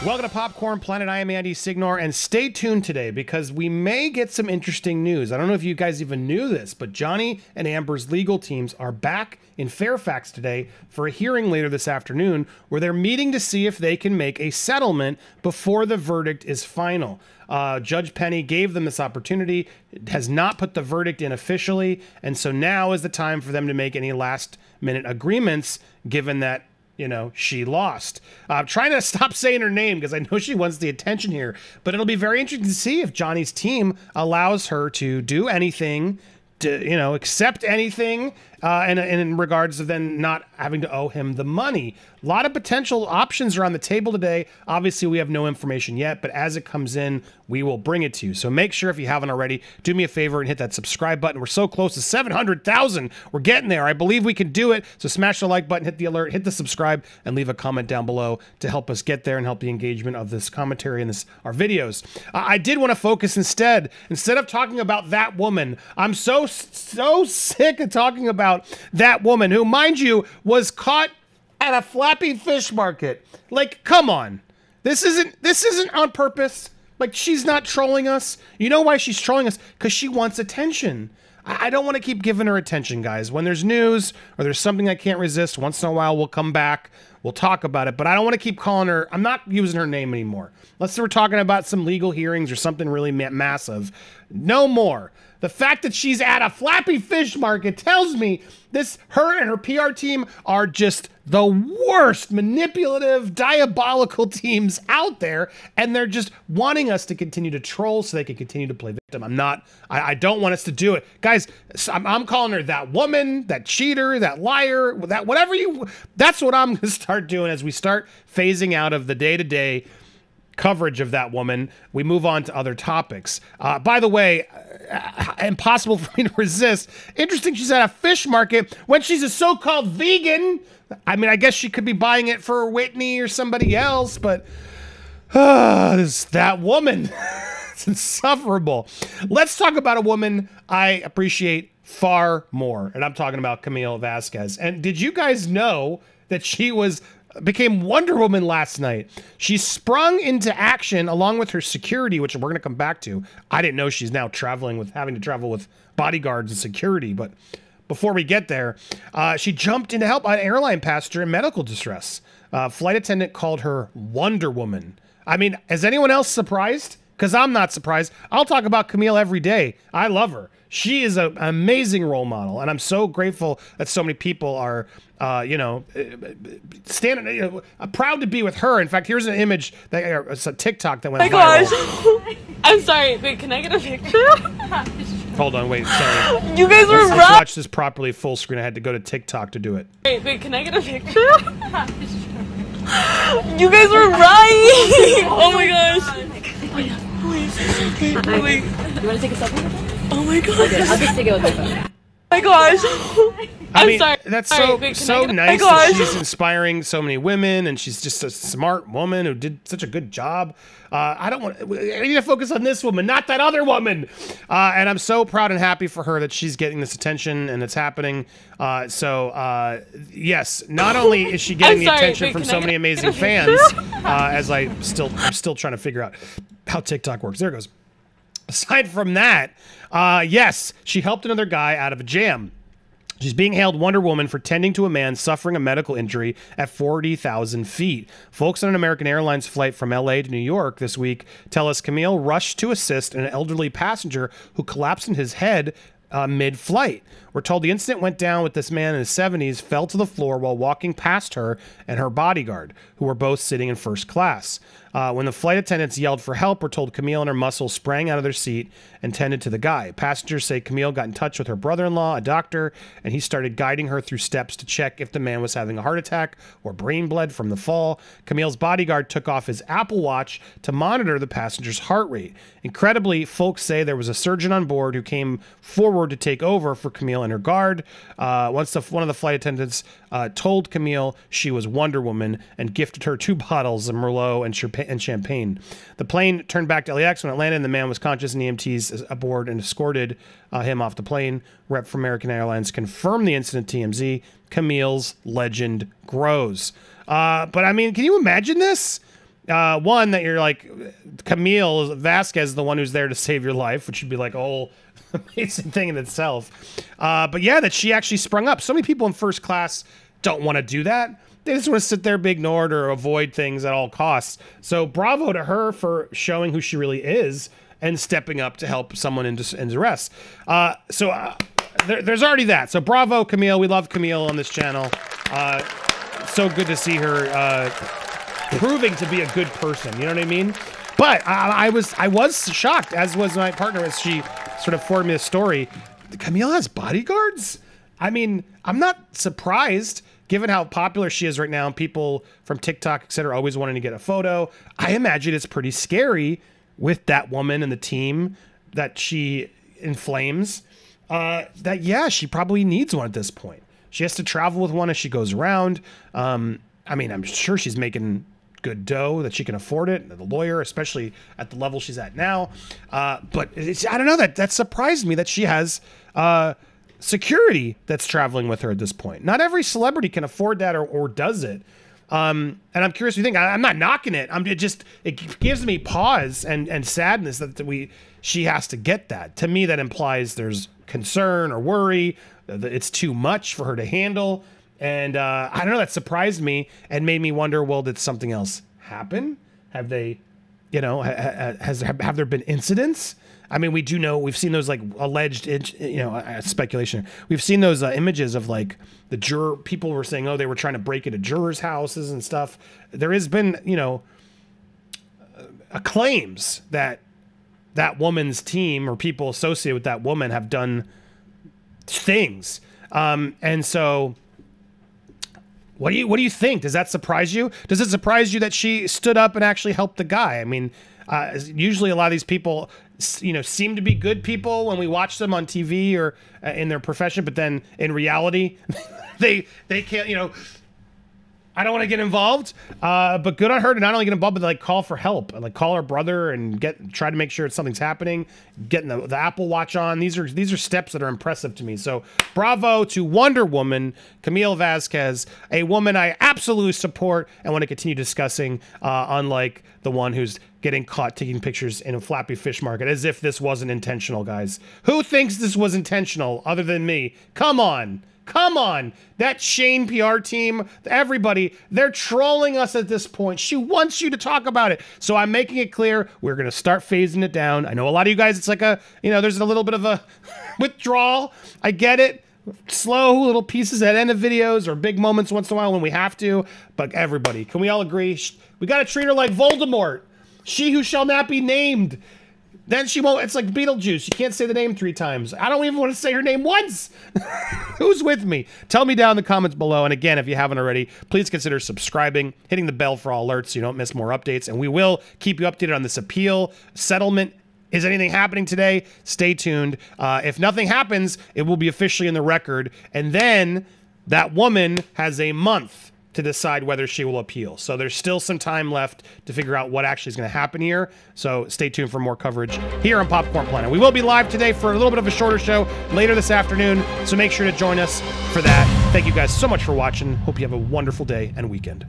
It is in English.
Welcome to Popcorn Planet. I am Andy Signor, and stay tuned today because we may get some interesting news. I don't know if you guys even knew this, but Johnny and Amber's legal teams are back in Fairfax today for a hearing later this afternoon where they're meeting to see if they can make a settlement before the verdict is final. Judge Penney gave them this opportunity, has not put the verdict in officially, and so now is the time for them to make any last-minute agreements, given that she lost. I'm trying to stop saying her name because I know she wants the attention here, but it'll be very interesting to see if Johnny's team allows her to do anything, to, accept anything, and in regards to then not having to owe him the money. A lot of potential options are on the table today. Obviously, we have no information yet, but as it comes in, we will bring it to you. So make sure if you haven't already, do me a favor and hit that subscribe button. We're so close to 700,000. We're getting there. I believe we can do it. So smash the like button, hit the alert, hit the subscribe, and leave a comment down below to help us get there and help the engagement of this commentary and our videos. I did want to focus instead of talking about that woman. I'm so sick of talking about that woman who, mind you, was caught at a Flappy Fish Market. Like, come on. This isn't on purpose. Like, she's not trolling us. You know why she's trolling us? Because she wants attention. I don't want to keep giving her attention, guys. When there's news or there's something I can't resist, once in a while we'll come back. We'll talk about it, but I don't want to keep calling her. I'm not using her name anymore. Unless we're talking about some legal hearings or something really massive. No more. The fact that she's at a Flappy Fish Market tells me her and her PR team are just the worst manipulative, diabolical teams out there, and they're just wanting us to continue to troll so they can continue to play victim. I don't want us to do it. Guys, I'm calling her that woman, that cheater, that liar, that whatever that's what I'm going to start doing as we start phasing out of the day-to-day coverage of that woman. We move on to other topics. By the way, impossible for me to resist. Interesting she's at a fish market when she's a so-called vegan. I mean, I guess she could be buying it for Whitney or somebody else, but that woman. It's insufferable. Let's talk about a woman I appreciate far more, and I'm talking about Camille Vasquez. And did you guys know that she became Wonder Woman last night? She sprung into action along with her security, which we're going to come back to. I didn't know she's now having to travel with bodyguards and security, but before we get there, she jumped in to help an airline passenger in medical distress. Flight attendant called her Wonder Woman. I mean, is anyone else surprised? Because I'm not surprised. I'll talk about Camille every day. I love her. She is an amazing role model, and I'm so grateful that so many people are, standing, proud to be with her. In fact, here's an image it's a TikTok that went viral. Oh my gosh! I'm sorry. Wait, can I get a picture? Hold on, wait. Sorry. You guys were right. Let's watch this properly full screen. I had to go to TikTok to do it. Wait, can I get a picture? You guys were right. Oh my gosh! Wait. You want to take a selfie with them? Oh my gosh! Okay, I'll just take it with my phone. Oh my gosh! I mean, sorry. that's so nice that she's inspiring so many women, and she's just a smart woman who did such a good job. I need to focus on this woman, not that other woman. And I'm so proud and happy for her that she's getting this attention and it's happening. Yes, not only is she getting the attention from so many amazing fans, as I'm still trying to figure out how TikTok works. There it goes. Aside from that, yes, she helped another guy out of a jam. She's being hailed Wonder Woman for tending to a man suffering a medical injury at 40,000 feet. Folks on an American Airlines flight from LA to New York this week tell us Camille rushed to assist an elderly passenger who collapsed in his head mid-flight. We're told the incident went down with this man in his 70s fell to the floor while walking past her and her bodyguard, who were both sitting in first class. When the flight attendants yelled for help, we're told Camille and her muscle sprang out of their seat and tended to the guy. Passengers say Camille got in touch with her brother-in-law, a doctor, and he started guiding her through steps to check if the man was having a heart attack or brain bled from the fall. Camille's bodyguard took off his Apple Watch to monitor the passenger's heart rate. Incredibly, folks say there was a surgeon on board who came forward to take over for Camille and her guard. Once one of the flight attendants told Camille she was Wonder Woman and gifted her 2 bottles of Merlot and champagne. The plane turned back to LAX when it landed, and the man was conscious, and EMTs aboard and escorted him off the plane. Rep from American Airlines confirmed the incident to TMZ. Camille's legend grows. But I mean, can you imagine this? One, that you're like, Camille Vasquez is the one who's there to save your life, which would be like a whole amazing thing in itself. But yeah, that she actually sprung up. So many people in first class don't want to do that. They just want to sit there, be ignored, or avoid things at all costs. So bravo to her for showing who she really is and stepping up to help someone in duress. There's already that. So bravo, Camille. We love Camille on this channel. So good to see her proving to be a good person. You know what I mean? But I was shocked, as was my partner, as she sort of forwarded me the story. Camille has bodyguards? I mean, I'm not surprised, given how popular she is right now, and people from TikTok, etc., always wanting to get a photo. I imagine it's pretty scary with that woman and the team that she inflames. That, yeah, she probably needs one at this point. She has to travel with one as she goes around. I mean, I'm sure she's making good dough, that she can afford it. The lawyer, especially at the level she's at now. But I don't know, that surprised me that she has security that's traveling with her at this point. Not every celebrity can afford that or does it. And I'm curious what you think. I'm not knocking it. It gives me pause and sadness that she has to get that. To me, that implies there's concern or worry that it's too much for her to handle. And I don't know, that surprised me and made me wonder, well, did something else happen? Have they, you know, have there been incidents? I mean, we do know, we've seen those like alleged, you know, speculation. We've seen those images of like the juror, people were saying, oh, they were trying to break into jurors' houses and stuff. There has been, you know, claims that that woman's team or people associated with that woman have done things. And so what do you think? Does that surprise you? Does it surprise you that she stood up and actually helped the guy? I mean, usually a lot of these people, you know, seem to be good people when we watch them on TV or in their profession, but then in reality, they can't, you know, I don't want to get involved, but good on her to not only get involved, but like call for help and like call her brother and try to make sure something's happening, getting the Apple Watch on. These are steps that are impressive to me. So bravo to Wonder Woman, Camille Vasquez, a woman I absolutely support and want to continue discussing, unlike the one who's getting caught taking pictures in a Flappy Fish Market, as if this wasn't intentional, guys. Who thinks this was intentional other than me? Come on. Come on, that Shane PR team, everybody, they're trolling us at this point. She wants you to talk about it. So I'm making it clear, we're going to start phasing it down. I know a lot of you guys, it's like there's a little bit of a withdrawal. I get it. Slow little pieces at end of videos or big moments once in a while when we have to. But everybody, can we all agree? We got to treat her like Voldemort. She who shall not be named. Then she won't, it's like Beetlejuice. You can't say the name 3 times. I don't even want to say her name once. Who's with me? Tell me down in the comments below. And again, if you haven't already, please consider subscribing, hitting the bell for all alerts so you don't miss more updates. And we will keep you updated on this appeal settlement. Is anything happening today? Stay tuned. If nothing happens, it will be officially in the record. And then that woman has a month to decide whether she will appeal. So there's still some time left to figure out what actually is going to happen here. So stay tuned for more coverage here on Popcorn Planet. We will be live today for a little bit of a shorter show later this afternoon. So make sure to join us for that. Thank you guys so much for watching. Hope you have a wonderful day and weekend.